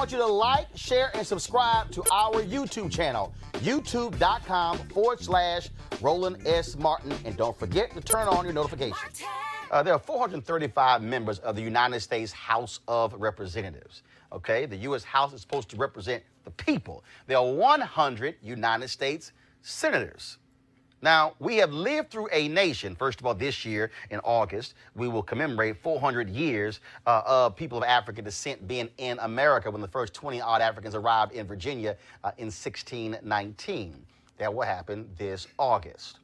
want you to like, share, and subscribe to our YouTube channel, youtube.com/Roland S. Martin. And don't forget to turn on your notifications. There are 435 members of the United States House of Representatives. Okay, the U.S. House is supposed to represent the people. There are 100 United States senators. Now, we have lived through a nation. First of all, this year in August, we will commemorate 400 years of people of African descent being in America when the first 20-odd Africans arrived in Virginia in 1619. That will happen this August.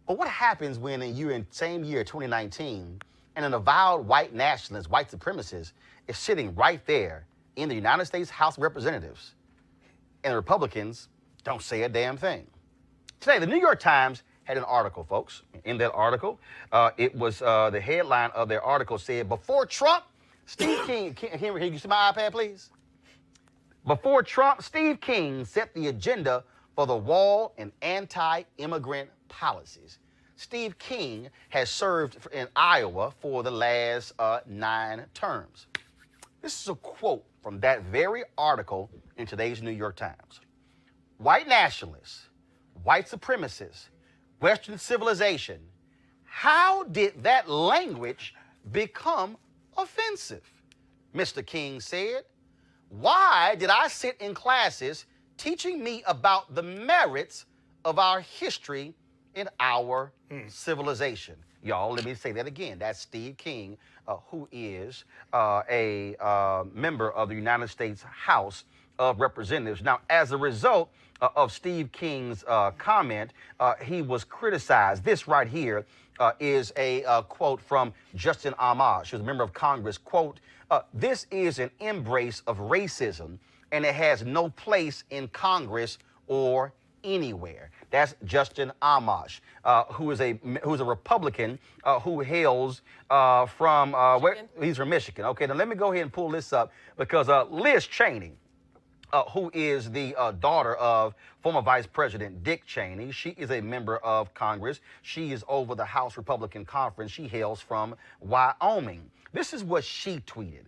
But what happens when in the same year, 2019, and an avowed white nationalist, white supremacist, is sitting right there in the United States House of Representatives, and the Republicans don't say a damn thing? Today, the New York Times had an article, folks. In that article, it was the headline of their article said, before Trump, Steve King, can you see my iPad, please? Before Trump, Steve King set the agenda for the wall and anti-immigrant policies. Steve King has served in Iowa for the last 9 terms. This is a quote from that very article in today's New York Times. White nationalists, white supremacists, Western civilization. How did that language become offensive? Mr. King said, why did I sit in classes teaching me about the merits of our history and our civilization? Y'all, let me say that again. That's Steve King, who is a member of the United States House of Representatives. Now, as a result of Steve King's comment, he was criticized. This right here is a quote from Justin Amash, who's a member of Congress. Quote, this is an embrace of racism, and it has no place in Congress or anywhere. That's Justin Amash, who is a Republican who hails from he's from Michigan. Okay, now let me go ahead and pull this up because Liz Cheney, who is the daughter of former Vice President Dick Cheney. She is a member of Congress. She is over the House Republican Conference. She hails from Wyoming. This is what she tweeted.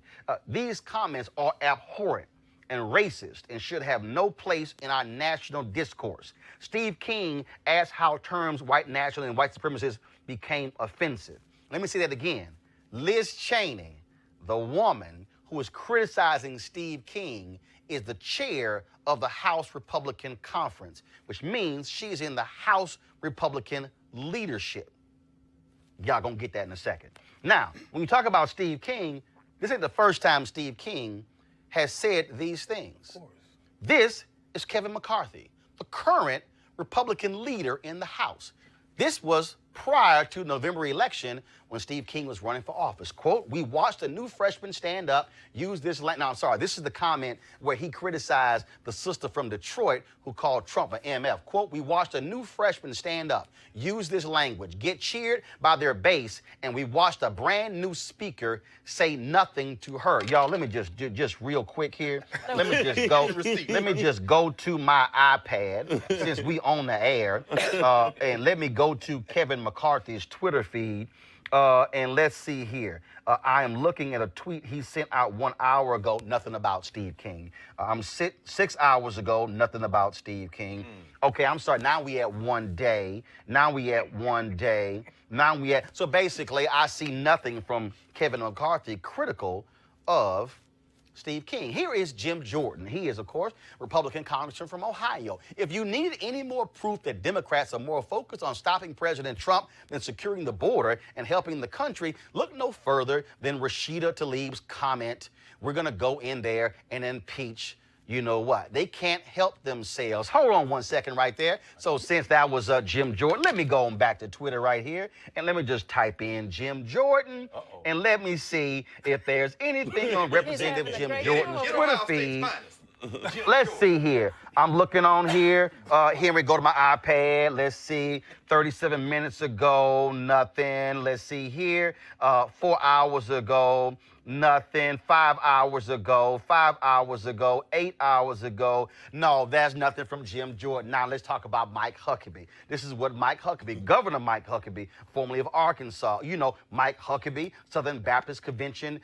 These comments are abhorrent and racist and should have no place in our national discourse. Steve King asked how terms white nationalist and white supremacist became offensive. Let me say that again. Liz Cheney, the woman who is criticizing Steve King, is the chair of the House Republican Conference, which means she's in the House Republican leadership. Y'all gonna get that in a second. Now, when you talk about Steve King, this ain't the first time Steve King has said these things. Of course. This is Kevin McCarthy, the current Republican leader in the House. This was prior to November election when Steve King was running for office. Quote, we watched a new freshman stand up, use this, no, I'm sorry, this is the comment where he criticized the sister from Detroit who called Trump an MF. Quote, we watched a new freshman stand up, use this language, get cheered by their base, and we watched a brand new speaker say nothing to her. Y'all, let me just real quick here. Let me just go to my iPad since we on the air, and let me go to Kevin McCarthy's Twitter feed. And let's see here. I am looking at a tweet he sent out 1 hour ago, nothing about Steve King. 6 hours ago, nothing about Steve King. Okay, I'm sorry, now we at 1 day. So basically, I see nothing from Kevin McCarthy critical of Steve King. Here is Jim Jordan. He is, of course, Republican congressman from Ohio. If you needed any more proof that Democrats are more focused on stopping President Trump than securing the border and helping the country, look no further than Rashida Tlaib's comment, we're going to go in there and impeach you know what? They can't help themselves. Hold on 1 second right there. So since that was Jim Jordan, let me go on back to Twitter right here, and let me just type in Jim Jordan, and let me see if there's anything on Representative Jim Jordan's Twitter feed. Let's see here. I'm looking on here. Here we go to my iPad. Let's see. 37 minutes ago, nothing. Let's see here. 4 hours ago, Nothing. 5 hours ago, 5 hours ago, 8 hours ago. No, there's nothing from Jim Jordan. Now let's talk about Mike Huckabee. This is what Mike Huckabee, Governor Mike Huckabee, formerly of Arkansas. You know, Mike Huckabee, Southern Baptist Convention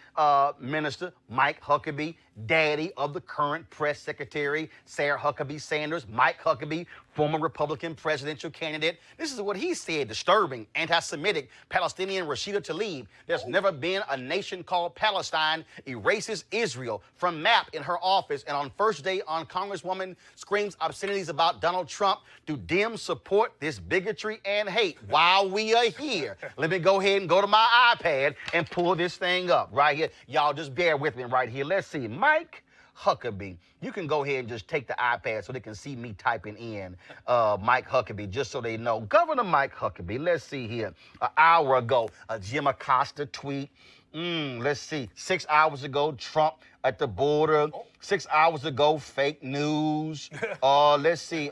minister. Mike Huckabee, daddy of the current press secretary, Sarah Huckabee Sanders. Mike Huckabee, former Republican presidential candidate. This is what he said: disturbing, anti-Semitic, Palestinian Rashida Tlaib. There's never been a nation called Palestine, erases Israel from map in her office. And on first day on, Congresswoman screams obscenities about Donald Trump. Do Dems support this bigotry and hate? While we are here, let me go ahead and go to my iPad and pull this thing up right here. Y'all just bear with me right here. Let's see. Mike Huckabee. You can go ahead and just take the iPad so they can see me typing in Mike Huckabee, just so they know. Governor Mike Huckabee. Let's see here. An hour ago, a Jim Acosta tweet. Let's see. 6 hours ago, Trump at the border. 6 hours ago, fake news. Let's see. 8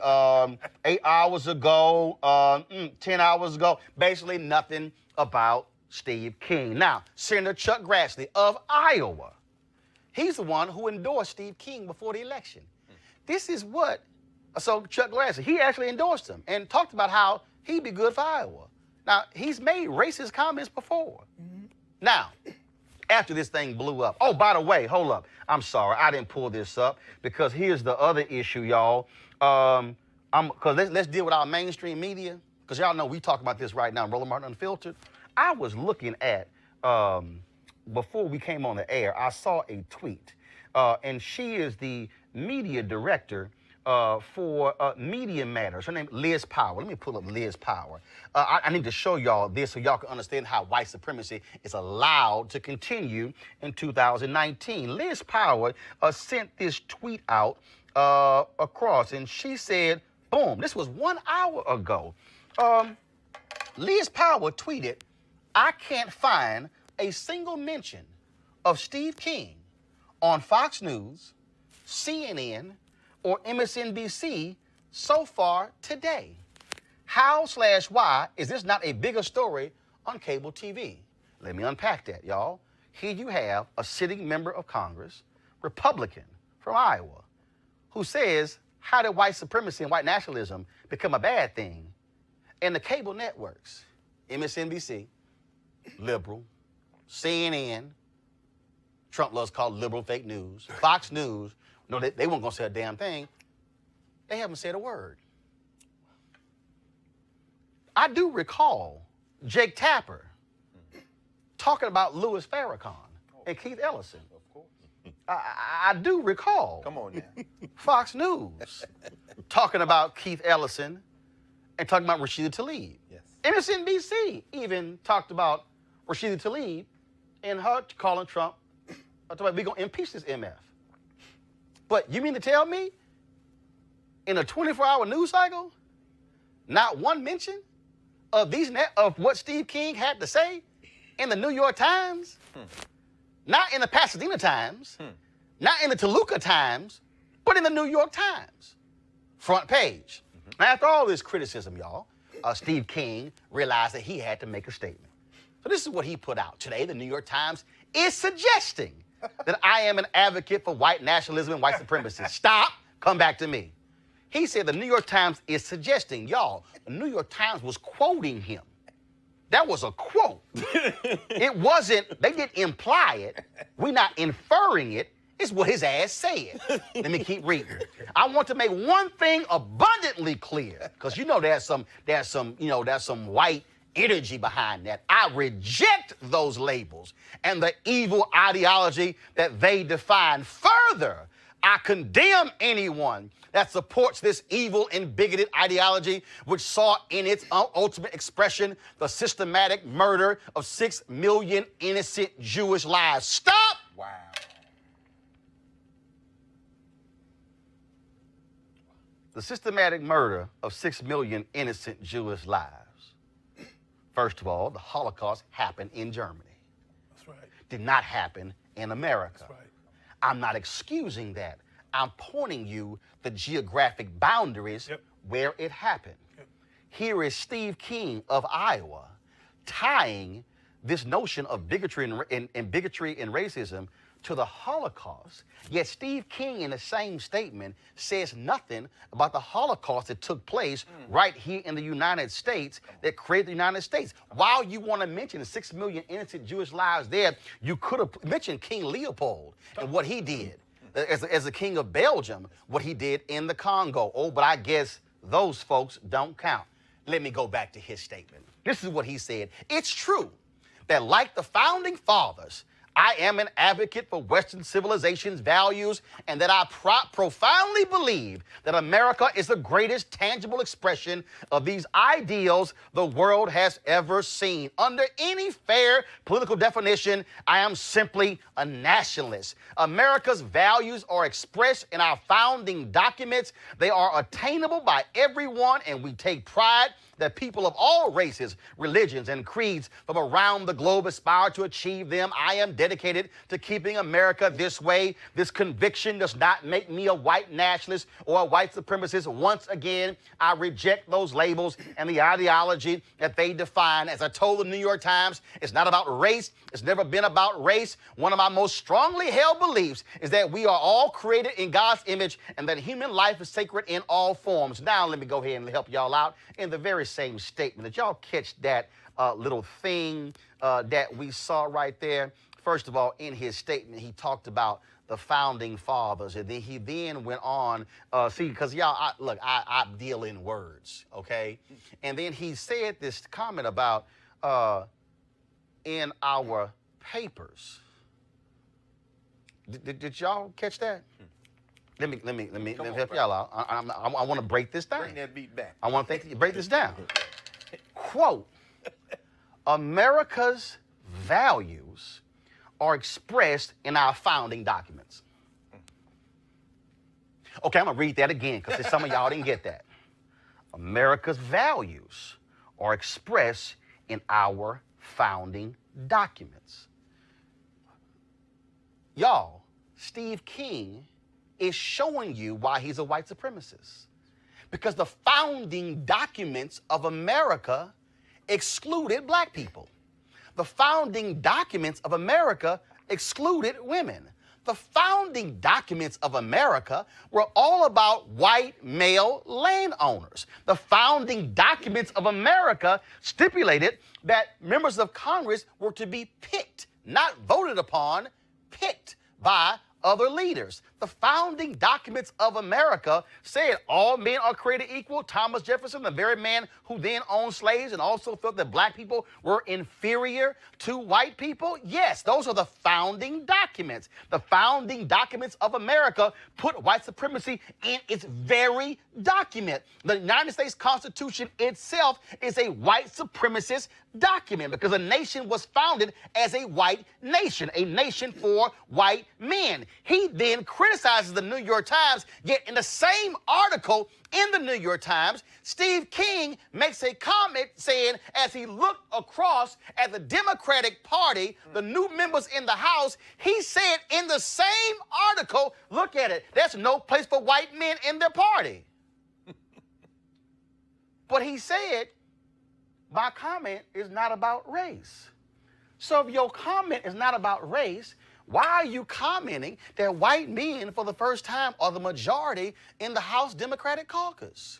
hours ago, 10 hours ago, basically nothing about Steve King. Now, Senator Chuck Grassley of Iowa. He's the one who endorsed Steve King before the election. This is what, so Chuck Grassley, he actually endorsed him and talked about how he'd be good for Iowa. Now, he's made racist comments before. Now, after this thing blew up, oh, by the way, hold up. I'm sorry, I didn't pull this up because here's the other issue, y'all. Because let's deal with our mainstream media, because y'all know we talk about this right now, Roland Martin Unfiltered. I was looking at, before we came on the air, I saw a tweet, and she is the media director for Media Matters. Her name is Liz Power. Let me pull up Liz Power. I need to show y'all this so y'all can understand how white supremacy is allowed to continue in 2019. Liz Power sent this tweet out across, and she said, boom, this was 1 hour ago. Liz Power tweeted, I can't find a single mention of Steve King on Fox News, CNN, or MSNBC so far today. How/why is this not a bigger story on cable TV? Let me unpack that, y'all. Here you have a sitting member of Congress, Republican from Iowa, who says, how did white supremacy and white nationalism become a bad thing? And the cable networks, MSNBC, liberal, CNN, Trump loves called liberal fake news, Fox News, no, they weren't going to say a damn thing. They haven't said a word. I do recall Jake Tapper talking about Louis Farrakhan and Keith Ellison. Of course. I do recall. Come on now. Fox News talking about Keith Ellison and talking about Rashida Tlaib. Yes. MSNBC even talked about Rashida Tlaib and her calling Trump, we're going to impeach this MF. But you mean to tell me, in a 24-hour news cycle, not one mention of of what Steve King had to say in the New York Times, not in the Pasadena Times, not in the Toluca Times, but in the New York Times, front page. Now, after all this criticism, y'all, Steve King realized that he had to make a statement. So this is what he put out. Today, the New York Times is suggesting that I am an advocate for white nationalism and white supremacy. Stop, come back to me. He said the New York Times is suggesting, y'all, the New York Times was quoting him. That was a quote. It wasn't, they didn't imply it. We're not inferring it. It's what his ass said. Let me keep reading. I want to make one thing abundantly clear, because you know there's some white energy behind that. I reject those labels and the evil ideology that they define. Further, I condemn anyone that supports this evil and bigoted ideology, which saw in its ultimate expression the systematic murder of 6 million innocent Jewish lives. Stop! Wow. The systematic murder of 6 million innocent Jewish lives. First of all, the Holocaust happened in Germany. That's right. Did not happen in America. That's right. I'm not excusing that. I'm pointing you the geographic boundaries where it happened. Here is Steve King of Iowa tying this notion of bigotry and bigotry and racism to the Holocaust, yet Steve King in the same statement says nothing about the Holocaust that took place right here in the United States that created the United States. While you want to mention the 6 million innocent Jewish lives there, you could have mentioned King Leopold and what he did as the king of Belgium, what he did in the Congo. Oh, but I guess those folks don't count. Let me go back to his statement. This is what he said. It's true that like the founding fathers, I am an advocate for Western civilization's values and that I profoundly believe that America is the greatest tangible expression of these ideals the world has ever seen. Under any fair political definition, I am simply a nationalist. America's values are expressed in our founding documents. They are attainable by everyone, and we take pride that people of all races, religions, and creeds from around the globe aspire to achieve them. I am dedicated to keeping America this way. This conviction does not make me a white nationalist or a white supremacist. Once again, I reject those labels and the ideology that they define. As I told the New York Times, it's not about race. It's never been about race. One of my most strongly held beliefs is that we are all created in God's image and that human life is sacred in all forms. Now, let me go ahead and help y'all out in the very same statement. Did y'all catch that little thing that we saw right there? First of all, in his statement, he talked about the founding fathers, and then he went on, see, because y'all, I deal in words, okay? And then he said this comment about in our papers. Did y'all catch that? Let me help y'all out. I want to break this down. Bring that beat back. I want to break this down. Quote, America's values are expressed in our founding documents. Okay, I'm going to read that again because some of y'all didn't get that. America's values are expressed in our founding documents. Y'all, Steve King is showing you why he's a white supremacist. Because the founding documents of America excluded black people. The founding documents of America excluded women. The founding documents of America were all about white male landowners. The founding documents of America stipulated that members of Congress were to be picked, not voted upon, picked by other leaders. The founding documents of America said all men are created equal. Thomas Jefferson, the very man who then owned slaves and also felt that black people were inferior to white people. Yes, those are the founding documents. The founding documents of America put white supremacy in its very document. The United States Constitution itself is a white supremacist document because a nation was founded as a white nation, a nation for white men. He then criticizes the New York Times, yet in the same article in the New York Times, Steve King makes a comment saying, as he looked across at the Democratic Party, the new members in the House, he said in the same article, look at it, there's no place for white men in their party. But he said, my comment is not about race. So if your comment is not about race, why are you commenting that white men, for the first time, are the majority in the House Democratic caucus?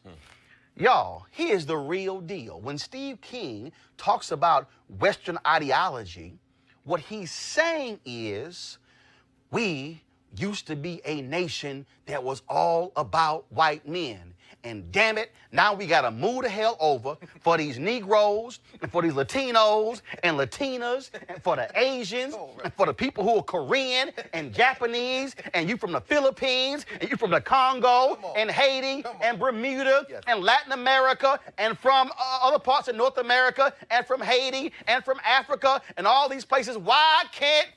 Y'all, here's the real deal. When Steve King talks about Western ideology, what he's saying is we used to be a nation that was all about white men. And damn it, now we got to move the hell over for these Negroes and for these Latinos and Latinas and for the Asians and for the people who are Korean and Japanese and you from the Philippines and you from the Congo and Haiti and Bermuda and Latin America and from other parts of North America and from Haiti and from Africa and all these places. Why can't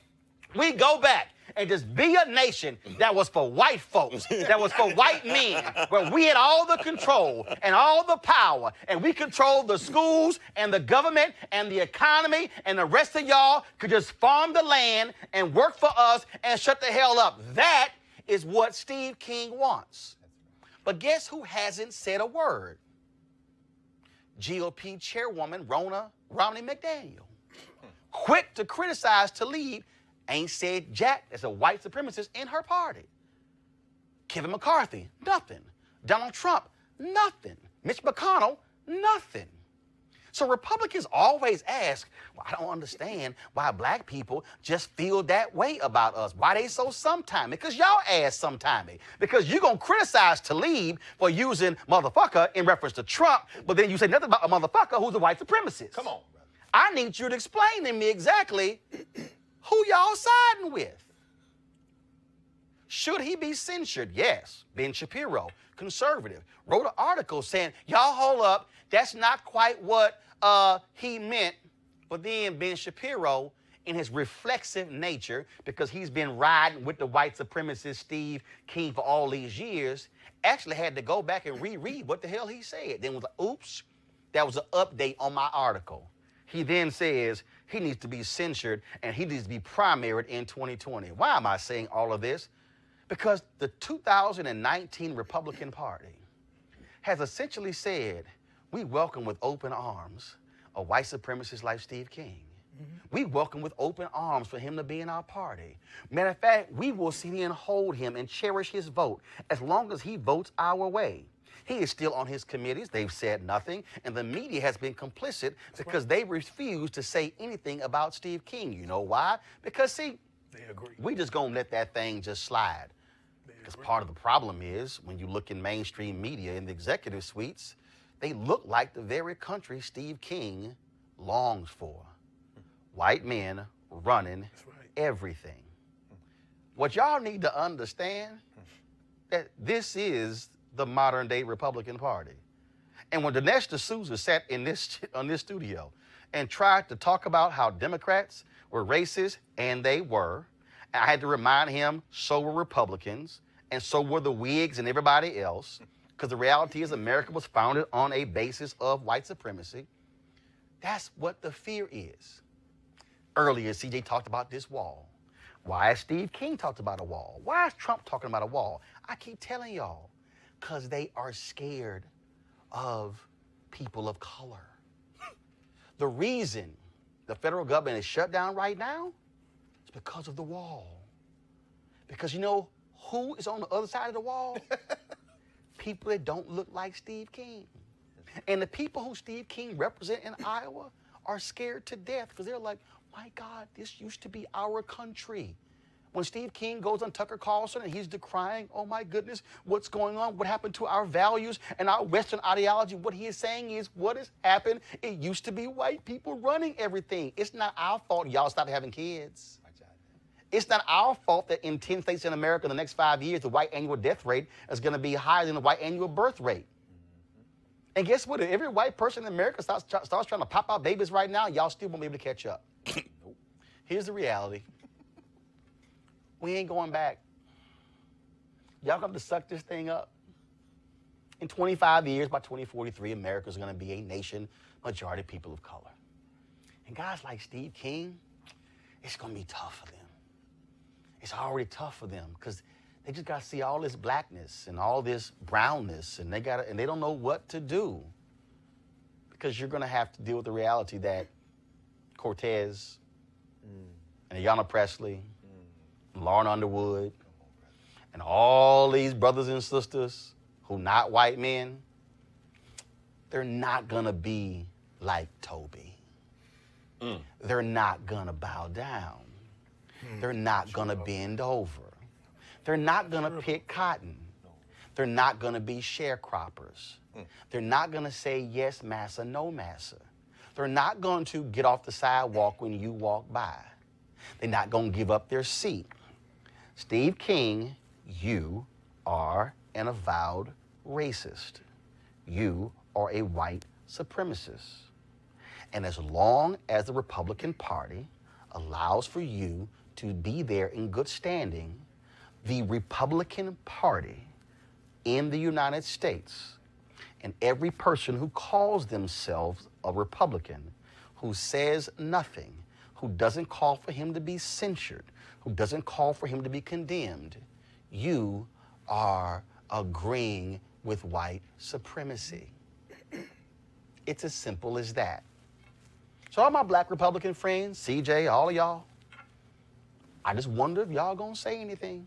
we go back and just be a nation that was for white folks, that was for white men, where we had all the control and all the power, and we controlled the schools and the government and the economy, and the rest of y'all could just farm the land and work for us and shut the hell up. That is what Steve King wants. But guess who hasn't said a word? GOP chairwoman Ronna Romney McDaniel. quick to criticize Tlaib, ain't said jack as a white supremacist in her party. Kevin McCarthy, nothing. Donald Trump, nothing. Mitch McConnell, nothing. So Republicans always ask, well, I don't understand why black people just feel that way about us. Why they so sometimey? Because y'all ass sometimey. Because you're going to criticize Tlaib for using motherfucker in reference to Trump, but then you say nothing about a motherfucker who's a white supremacist. Come on, brother. I need you to explain to me exactly who y'all siding with. Should he be censured? Yes. Ben Shapiro, conservative, wrote an article saying, y'all hold up, that's not quite what he meant. But then Ben Shapiro, in his reflexive nature, because he's been riding with the white supremacist Steve King for all these years, actually had to go back and reread what the hell he said. Then was like, oops, that was an update on my article. He then says he needs to be censured and he needs to be primaried in 2020. Why am I saying all of this? Because the 2019 Republican Party has essentially said, we welcome with open arms a white supremacist like Steve King. We welcome with open arms for him to be in our party. Matter of fact, we will see and hold him and cherish his vote as long as he votes our way. He is still on his committees. They've said nothing, and the media has been complicit because they refuse to say anything about Steve King. You know why? Because, see, they agree. We just gonna let that thing just slide. Because part of the problem is when you look in mainstream media in the executive suites, they look like the very country Steve King longs for. White men running everything. What y'all need to understand that this is the modern day Republican Party. And when Dinesh D'Souza sat in this studio and tried to talk about how Democrats were racist, and they were, I had to remind him, so were Republicans, and so were the Whigs and everybody else, because the reality is America was founded on a basis of white supremacy. That's what the fear is. Earlier, CJ talked about this wall. Why has Steve King talked about a wall? Why is Trump talking about a wall? I keep telling y'all, because they are scared of people of color. The reason the federal government is shut down right now is because of the wall. Because you know who is on the other side of the wall? People that don't look like Steve King. And the people who Steve King represent in Iowa are scared to death because they're like, my God, this used to be our country. When Steve King goes on Tucker Carlson and he's decrying, oh my goodness, what's going on? What happened to our values and our Western ideology? What he is saying is what has happened. It used to be white people running everything. It's not our fault y'all stopped having kids. It's not our fault that in 10 states in America in the next 5 years, the white annual death rate is going to be higher than the white annual birth rate. And guess what? If every white person in America starts trying to pop out babies right now, y'all still won't be able to catch up. Here's the reality. We ain't going back. Y'all going to suck this thing up. In 25 years, by 2043, America's going to be a nation, majority people of color. And guys like Steve King, it's going to be tough for them. It's already tough for them because they just got to see all this blackness and all this brownness, and they don't know what to do. Because you're going to have to deal with the reality that Cortez and Ayanna Pressley, and Lauren Underwood, and all these brothers and sisters who not white men, they're not going to be like Toby. They're not going to bow down. They're not going to bend over. They're not going to pick cotton. They're not going to be sharecroppers. They're not going to say yes, massa, no, massa. They're not going to get off the sidewalk when you walk by. They're not going to give up their seat. Steve King, you are an avowed racist. You are a white supremacist. And as long as the Republican Party allows for you to be there in good standing, the Republican Party in the United States and every person who calls themselves a Republican, who says nothing, who doesn't call for him to be censured, who doesn't call for him to be condemned, you are agreeing with white supremacy. It's as simple as that. So all my black Republican friends, CJ, all of y'all, I just wonder if y'all gonna say anything.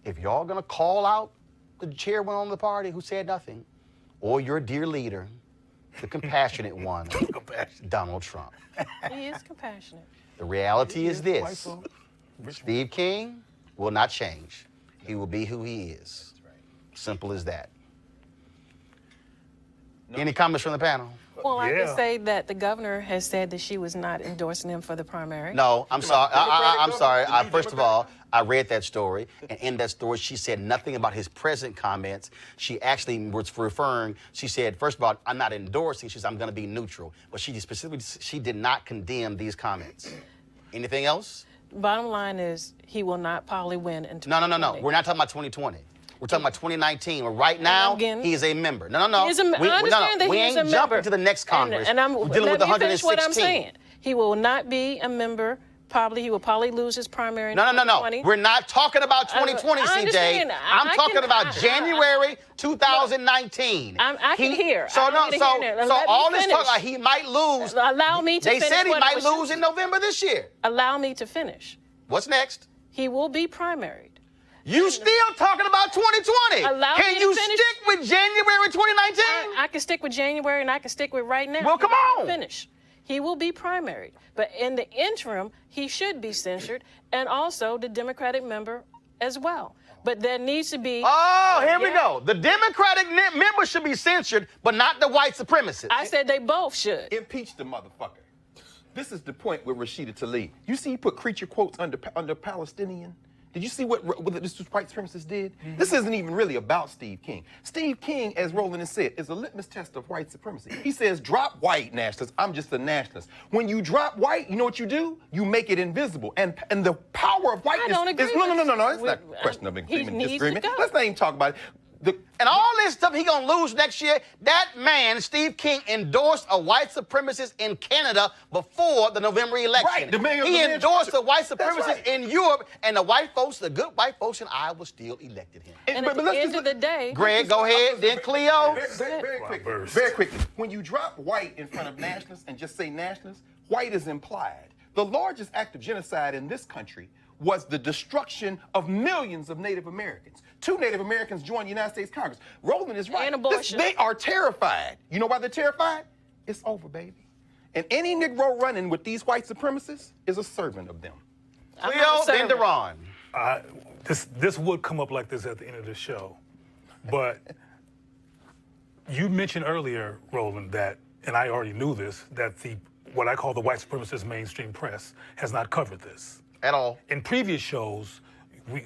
If y'all gonna call out the chairman of the party who said nothing, or your dear leader, the compassionate one, Donald Trump. He is compassionate. The reality is this: Steve King will not change. He will be who he is. Simple as that. Any comments from the panel? Well, I can say that the governor has said that she was not endorsing him for the primary. No, I'm sorry. I'm sorry. First of all, I read that story, and in that story, she said nothing about his present comments. She actually was referring. She said, first of all, I'm not endorsing. She said, I'm going to be neutral. But she specifically, she did not condemn these comments. Anything else? Bottom line is, he will not probably win in 2020. No. We're not talking about 2020. We're talking about 2019. Well, right now, he is a member. No. I understand that we he is a ain't member. jumping to the next Congress. And I'm We're dealing with 116. What I'm saying. He will not be a member. He will probably lose his primary in 2020. No. We're not talking about 2020, CJ. I'm talking about January 2019. I can hear. So all this talk like he might lose. Allow me to finish. They said he might lose in November this year. Allow me to finish. What's next? He will be primaried. You still talking about 2020? Can you stick with January 2019? I can stick with January, and I can stick with right now. Well, come on. Finish. He will be primaried. But in the interim, he should be censured, and also the Democratic member as well. But there needs to be... Oh, here we go. The Democratic member should be censured, but not the white supremacists. I said they both should. Impeach the motherfucker. This is the point with Rashida Tlaib. You see he put creature quotes under Palestinian? Did you see what this white supremacist did? Mm-hmm. This isn't even really about Steve King. Steve King, as Roland has said, is a litmus test of white supremacy. He says, drop white nationalists, I'm just a nationalist. When you drop white, you know what you do? You make it invisible. And the power of whiteness I don't agree is... No. It's not a question of agreement and disagreement. Let's not even talk about it. And all this stuff he gonna lose next year, that man, Steve King, endorsed a white supremacist in Canada before the November election. Right, he endorsed a white supremacist in Europe, and the white folks, the good white folks in Iowa still elected him. And at the end of the day... Greg, go ahead, then Cleo. Very quickly. When you drop white in front of nationalists and just say nationalists, white is implied. The largest act of genocide in this country was the destruction of millions of Native Americans. 2 Native Americans joined the United States Congress. Roland is right. And abortion. They are terrified. You know why they're terrified? It's over, baby. And any Negro running with these white supremacists is a servant of them. Cleo, then Deron. This would come up like this at the end of the show, but you mentioned earlier, Roland, that, and I already knew this, that what I call the white supremacist mainstream press has not covered this. At all. In previous shows,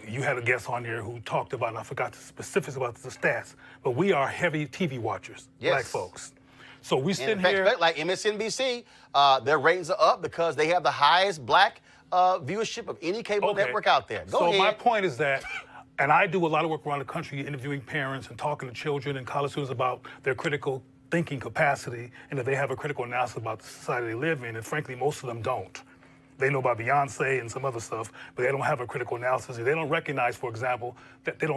you had a guest on here who talked about, and I forgot the specifics about the stats, but we are heavy TV watchers, black folks. So we sit here... Like MSNBC, their ratings are up because they have the highest black viewership of any cable network out there. Go ahead. So my point is that, and I do a lot of work around the country interviewing parents and talking to children and college students about their critical thinking capacity and that they have a critical analysis about the society they live in, and frankly, most of them don't. They know about Beyonce and some other stuff, but they don't have a critical analysis. They don't recognize, for example, that there's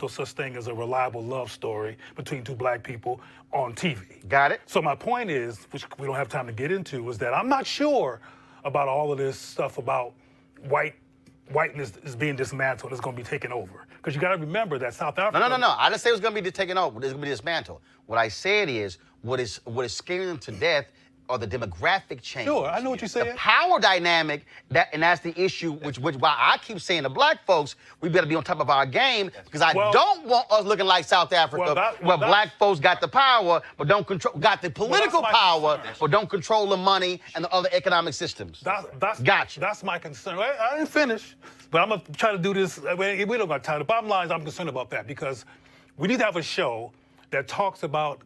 no such thing as a reliable love story between 2 black people on TV. Got it. So my point is, which we don't have time to get into, is that I'm not sure about all of this stuff about whiteness is being dismantled, it's going to be taken over. Because you got to remember that South Africa... No. I didn't say it was going to be taken over. It's going to be dismantled. What I said is, what is scaring them to death are the demographic change. Sure, I know what you're saying. The power dynamic, and that's the issue, which why I keep saying to black folks, we better be on top of our game, because I don't want us looking like South Africa, where black folks got the power, but don't control, got the political power, but don't control the money and the other economic systems. Gotcha. That's my concern. I didn't finish, but I'm going to try to do this. We don't got time. The bottom line is I'm concerned about that, because we need to have a show that talks about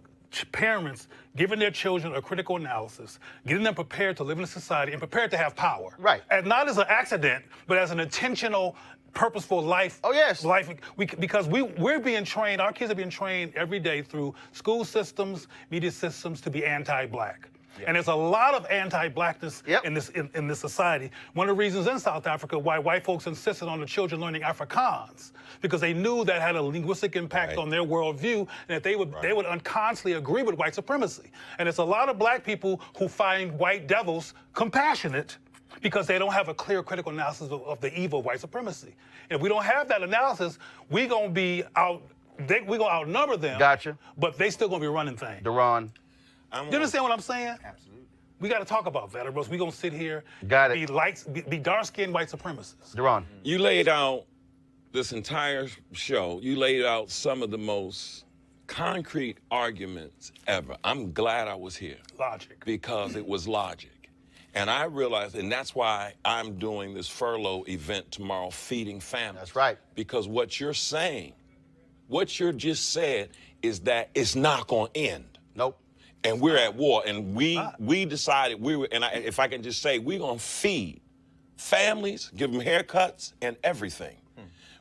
parents giving their children a critical analysis, getting them prepared to live in a society and prepared to have power. Right. And not as an accident, but as an intentional, purposeful life. Oh, yes. Because we're being trained, our kids are being trained every day through school systems, media systems to be anti-black. And there's a lot of anti-blackness Yep. in this society. One of the reasons in South Africa why white folks insisted on the children learning Afrikaans, because they knew that had a linguistic impact on their worldview, and that they would unconsciously agree with white supremacy. And it's a lot of black people who find white devils compassionate because they don't have a clear critical analysis of the evil of white supremacy. If we don't have that analysis, we're gonna be we're gonna outnumber them. Gotcha. But they still gonna be running things. Deron. You understand what I'm saying? Absolutely. We got to talk about that, or else we're gonna sit here, Got it. be dark-skinned white supremacists. Deron. You laid out this entire show. You laid out some of the most concrete arguments ever. I'm glad I was here. Logic. Because it was logic. And I realized, and that's why I'm doing this furlough event tomorrow, feeding families. That's right. Because what you're saying, what you just said, is that it's not going to end. Nope. And we're at war. And we decided if I can just say, we're going to feed families, give them haircuts and everything.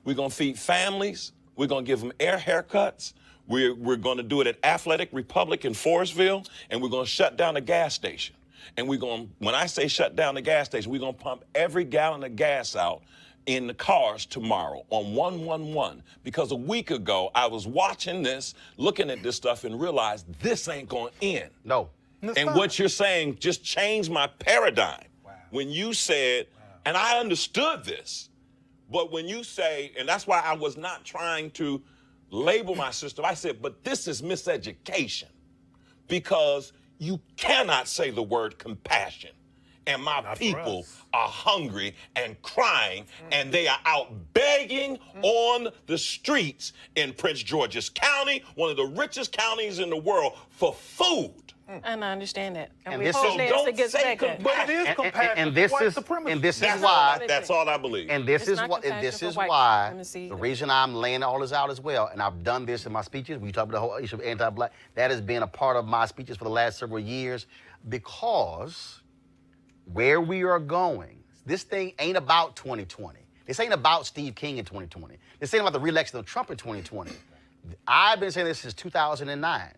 We're going to feed families. We're going to give them haircuts. We're going to do it at Athletic Republic in Forestville, and we're going to shut down the gas station. And when I say shut down the gas station, we're going to pump every gallon of gas out in the cars tomorrow on 111. Because a week ago, I was watching this, looking at this stuff, and realized this ain't going to end. No. And what you're saying just changed my paradigm. Wow. When you said, and I understood this, but when you say, and that's why I was not trying to label my system, I said, but this is miseducation. Because you cannot say the word compassion. And my people are hungry and crying, and they are out begging on the streets in Prince George's County, one of the richest counties in the world, for food. And I understand that. And, And we this hope is- that don't it gets say back at. But it is compassion and this for white is supremacy. and this is That's why that's all I believe. and this It's is not what compassion this for is white why supremacy the either. reason I'm laying all this out as well, and I've done this in my speeches. We talk about the whole issue of anti-black. That has been a part of my speeches for the last several years, because where we are going, this thing ain't about 2020. This ain't about Steve King in 2020. This ain't about the re-election of Trump in 2020. I've been saying this since 2009,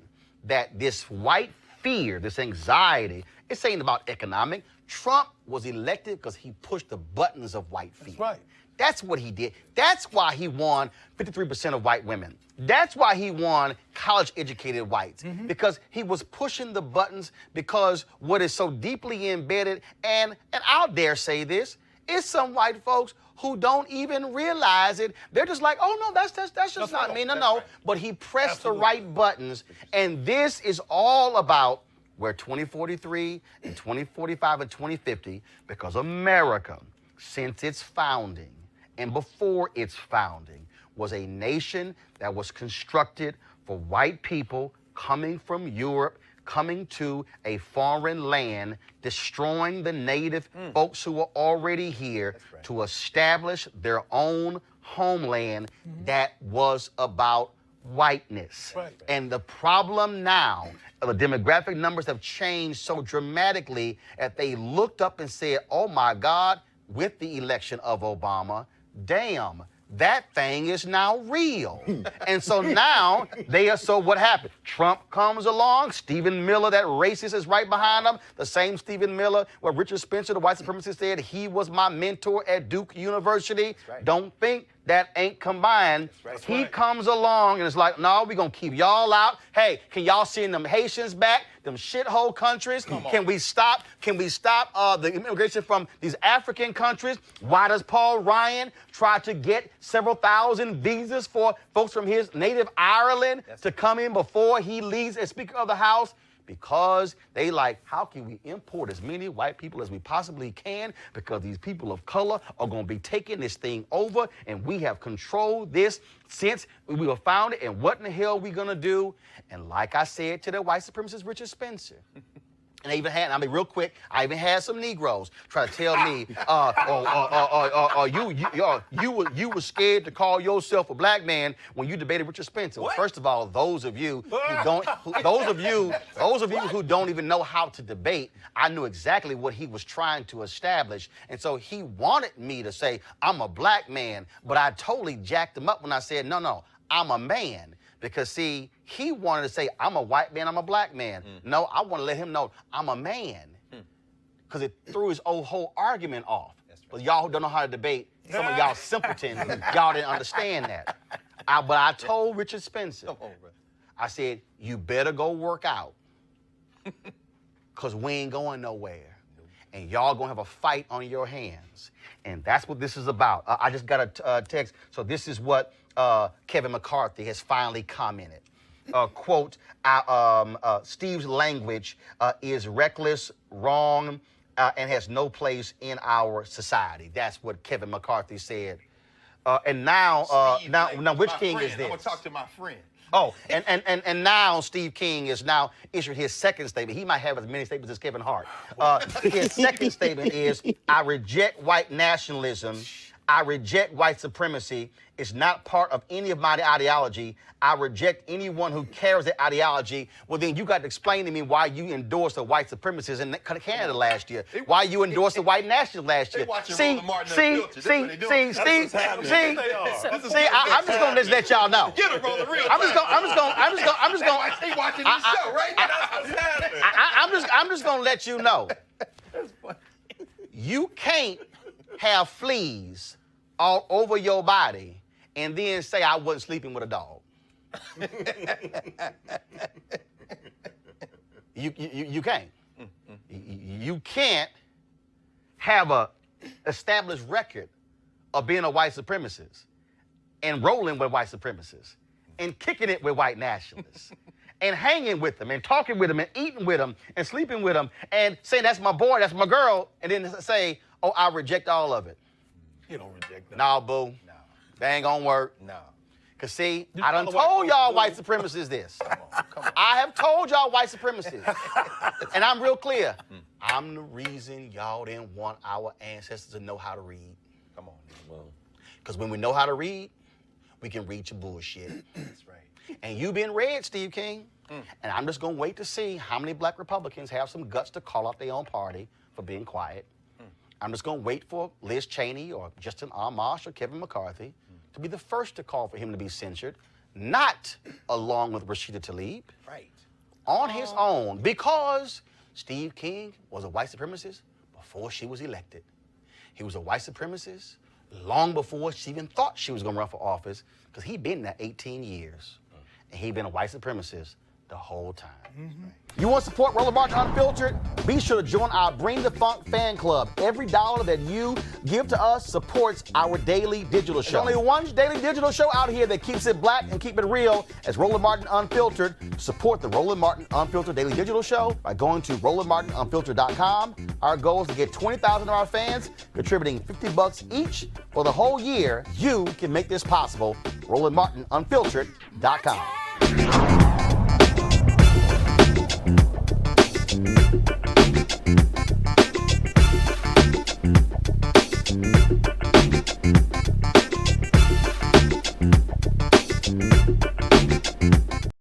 that this white fear, this anxiety, it's ain't about economic. Trump was elected because he pushed the buttons of white fear. That's right. That's what he did. That's why he won 53% of white women. That's why he won college-educated whites, because he was pushing the buttons, because what is so deeply embedded, and I'll dare say this, is some white folks who don't even realize it. They're just like, oh, no, that's just not me. No. But he pressed the right buttons, and this is all about where 2043 and 2045 and 2050, because America, since its founding and before its founding, was a nation that was constructed for white people coming from Europe, coming to a foreign land, destroying the native folks who were already here to establish their own homeland that was about whiteness. Right. And the problem now, the demographic numbers have changed so dramatically that they looked up and said, oh my God, with the election of Obama, damn, that thing is now real. And so now so what happened? Trump comes along, Stephen Miller, that racist, is right behind him. The same Stephen Miller, where Richard Spencer, the white supremacist, said he was my mentor at Duke University. Don't think that ain't combined. He comes along and it's like, no, we're gonna keep y'all out. Hey, can y'all send them Haitians back, them shithole countries? Can we stop the immigration from these African countries? Why does Paul Ryan try to get several thousand visas for folks from his native Ireland to come in before he leaves as Speaker of the House? Because they like, how can we import as many white people as we possibly can? Because these people of color are going to be taking this thing over, and we have controlled this since we were founded, and what in the hell are we going to do? And like I said to the white supremacist Richard Spencer, and I even had, I mean, real quick, I even had some Negroes try to tell me, you were scared to call yourself a black man when you debated Richard Spencer. Well, first of all, those of you who don't even know how to debate, I knew exactly what he was trying to establish, and so he wanted me to say I'm a black man, but I totally jacked him up when I said no, I'm a man. Because, see, he wanted to say, I'm a white man, I'm a black man. No, I want to let him know I'm a man. Because it threw his whole argument off. But y'all who don't know how to debate, some of y'all simpletons, y'all didn't understand that. But I told Richard Spencer, I said, you better go work out. Because we ain't going nowhere. And y'all going to have a fight on your hands. And that's what this is about. I just got a text. So this is what Kevin McCarthy has finally commented. Quote, Steve's language is reckless, wrong, and has no place in our society. That's what Kevin McCarthy said. And now, now, which king is this? I'm going to talk to my friend. Oh, and now Steve King is now issued his second statement. He might have as many statements as Kevin Hart. His second statement is, I reject white nationalism. I reject white supremacy. It's not part of any of my ideology. I reject anyone who carries that ideology. Well, then you got to explain to me why you endorsed the white supremicists in Canada last year. Why you endorsed the white nationalists last year. See, I'm just gonna let y'all know. Get him, brother, real I'm just gonna. He watching this show, right? I'm just gonna let you know. You can't have fleas all over your body and then say I wasn't sleeping with a dog. You can't. You can't have a established record of being a white supremacist and rolling with white supremacists and kicking it with white nationalists and hanging with them and talking with them and eating with them and sleeping with them and saying that's my boy, that's my girl, and then say, oh, I reject all of it. You don't reject that. Nah, boo. No. That ain't gonna work. No. Because, see, I done told y'all white supremacists this. Come on. I have told y'all white supremacists. And I'm real clear. I'm the reason y'all didn't want our ancestors to know how to read. Come on. Well, because when we know how to read, we can read your bullshit. that's right. And you been read, Steve King. And I'm just gonna wait to see how many black Republicans have some guts to call out their own party for being quiet. I'm just gonna wait for Liz Cheney or Justin Amash or Kevin McCarthy to be the first to call for him to be censured, not along with Rashida Tlaib. Right. On his own, because Steve King was a white supremacist before she was elected. He was a white supremacist long before she even thought she was gonna run for office, because he'd been there 18 years. And he'd been a white supremacist the whole time. You want to support Roland Martin Unfiltered? Be sure to join our Bring the Funk fan club. Every dollar that you give to us supports our daily digital show. There's only one daily digital show out here that keeps it black and keep it real as Roland Martin Unfiltered. Support the Roland Martin Unfiltered daily digital show by going to RolandMartinUnfiltered.com. Our goal is to get 20,000 of our fans contributing $50 each for the whole year. You can make this possible. RolandMartinUnfiltered.com.